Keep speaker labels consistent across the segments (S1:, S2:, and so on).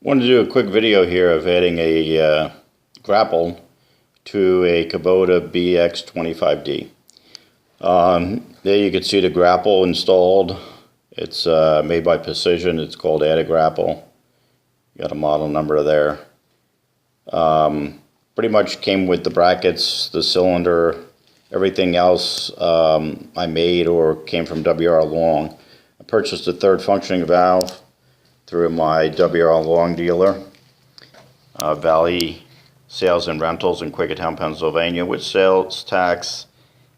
S1: Wanted to do a quick video here of adding a Grapple to a Kubota BX25D. There you can see the Grapple installed. It's made by Precision. It's called Add Grapple. You got a model number there. Pretty much came with the brackets, the cylinder, everything else I made or came from WR Long. I purchased a third functioning valve through my WR Long dealer, Valley Sales and Rentals in Quakertown, Pennsylvania, with sales tax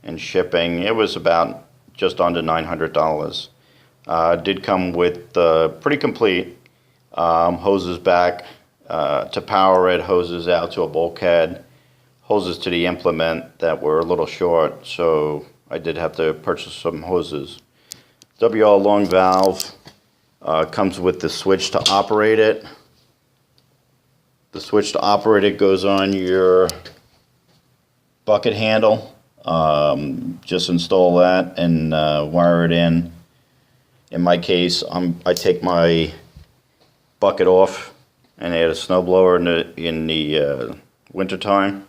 S1: and shipping. It was about just under $900. Did come with pretty complete hoses back to power it, hoses out to a bulkhead, hoses to the implement that were a little short, so I did have to purchase some hoses. WR Long valve comes with the switch to operate it. The switch to operate it goes on your bucket handle. Just install that and wire it in. In my case, I take my bucket off and add a snowblower in the winter time.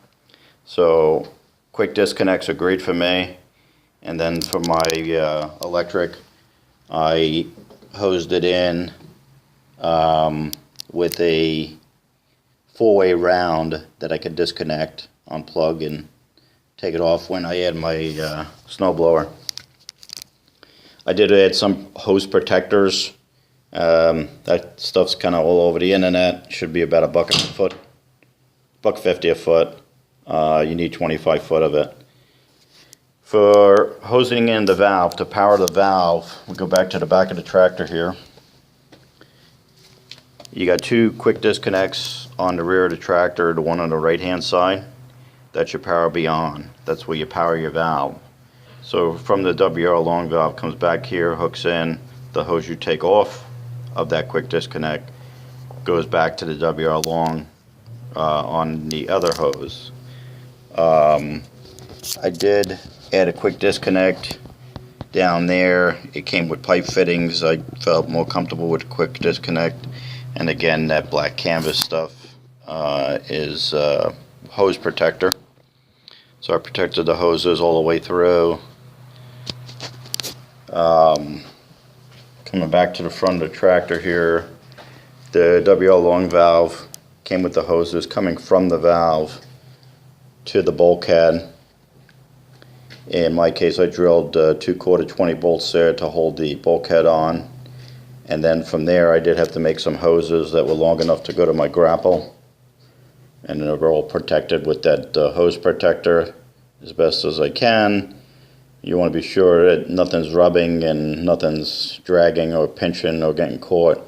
S1: So quick disconnects are great for me. And then for my electric, I hosed it in with a 4-way round that I could disconnect, unplug, and take it off when I add my snowblower. I did add some hose protectors. That stuff's kind of all over the internet. Should be about $1 $1.50 a foot. You need 25 foot of it. For hosing in the valve, to power the valve, we go back to the back of the tractor here. You got two quick disconnects on the rear of the tractor, the one on the right hand side. That's your power beyond. That's where you power your valve. So from the WR Long valve comes back here, hooks in. The hose you take off of that quick disconnect goes back to the WR Long on the other hose. I did add a quick disconnect down there. It came with pipe fittings. I felt more comfortable with a quick disconnect. And again, that black canvas stuff is hose protector. So I protected the hoses all the way through. Coming back to the front of the tractor here, the WR Long valve came with the hoses coming from the valve to the bulkhead. In my case, I drilled 2-quarter 20 bolts there to hold the bulkhead on. And then from there, I did have to make some hoses that were long enough to go to my Grapple. And they were all protected with that hose protector as best as I can. You want to be sure that nothing's rubbing and nothing's dragging or pinching or getting caught.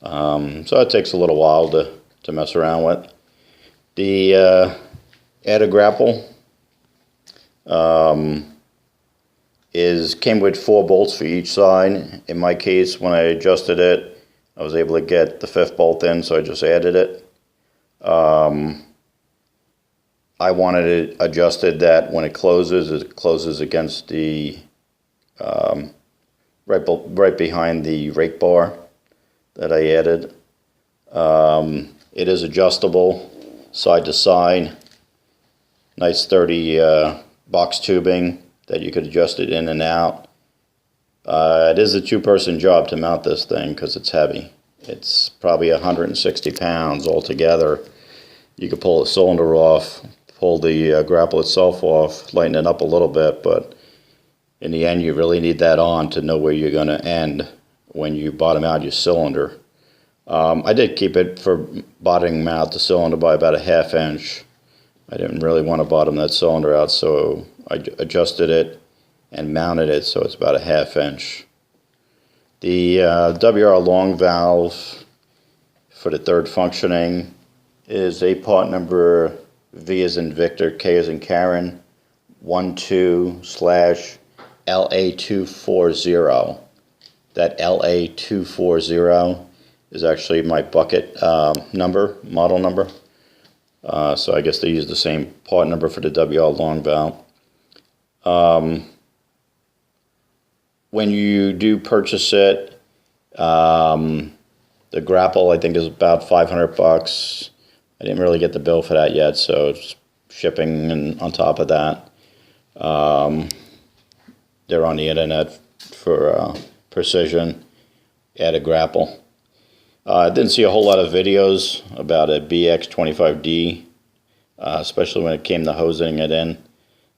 S1: So it takes a little while to mess around with. The Add Grapple came with 4 bolts for each side. In my case, when I adjusted it, I was able to get the 5th bolt in, so I just added it. I wanted it adjusted that when it closes against the right behind the rake bar that I added. It is adjustable side to side. Nice sturdy box tubing that you could adjust it in and out. It is a 2-person job to mount this thing because it's heavy. It's probably 160 pounds altogether. You could pull the cylinder off, pull the Grapple itself off, lighten it up a little bit, but in the end you really need that on to know where you're going to end when you bottom out your cylinder. I did keep it for bottoming out the cylinder by about a 1/2 inch. I didn't really want to bottom that cylinder out, so I adjusted it and mounted it so it's about a 1/2 inch. The WR Long valve for the third functioning is a part number V as in Victor, K as in Karen, 12/LA240. That LA240 is actually my bucket model number. So I guess they use the same part number for the WR Long valve. When you do purchase it, The Grapple, I think, is about $500. I didn't really get the bill for that yet, so it's shipping and on top of that. They're on the internet for precision. Add a Grapple. I didn't see a whole lot of videos about a BX25D, especially when it came to hosing it in.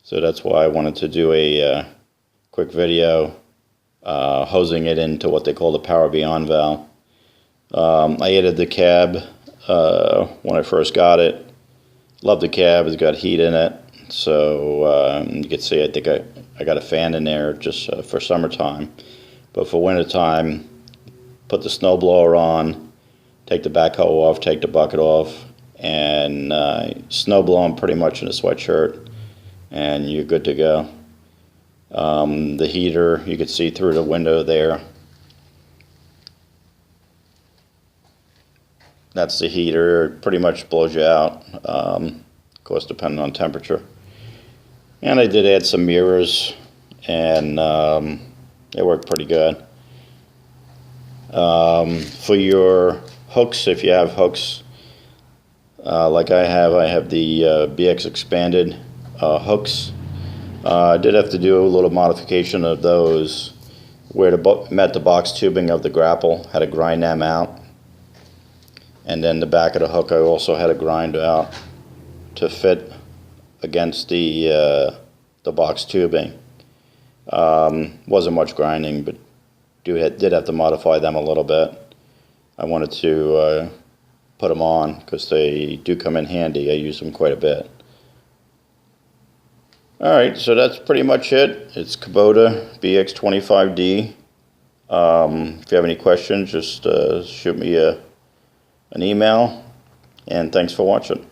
S1: So that's why I wanted to do a quick video hosing it into what they call the Power Beyond valve. I added the cab when I first got it. Love the cab. It's got heat in it. So you can see I think I got a fan in there just for summertime. But for wintertime, put the snowblower on, take the backhoe off, take the bucket off, and snow blow them pretty much in a sweatshirt, and you're good to go. The heater, you can see through the window there. That's the heater. It pretty much blows you out, of course, depending on temperature. And I did add some mirrors, and it worked pretty good. For your hooks, if you have hooks, like I have the BX expanded hooks. I did have to do a little modification of those where met the box tubing of the Grapple. Had to grind them out. And then the back of the hook I also had to grind out to fit against the box tubing. Wasn't much grinding, but did have to modify them a little bit. I wanted to put them on because they do come in handy. I use them quite a bit. Alright, so that's pretty much it. It's Kubota BX25D. If you have any questions, just shoot me an email, and thanks for watching.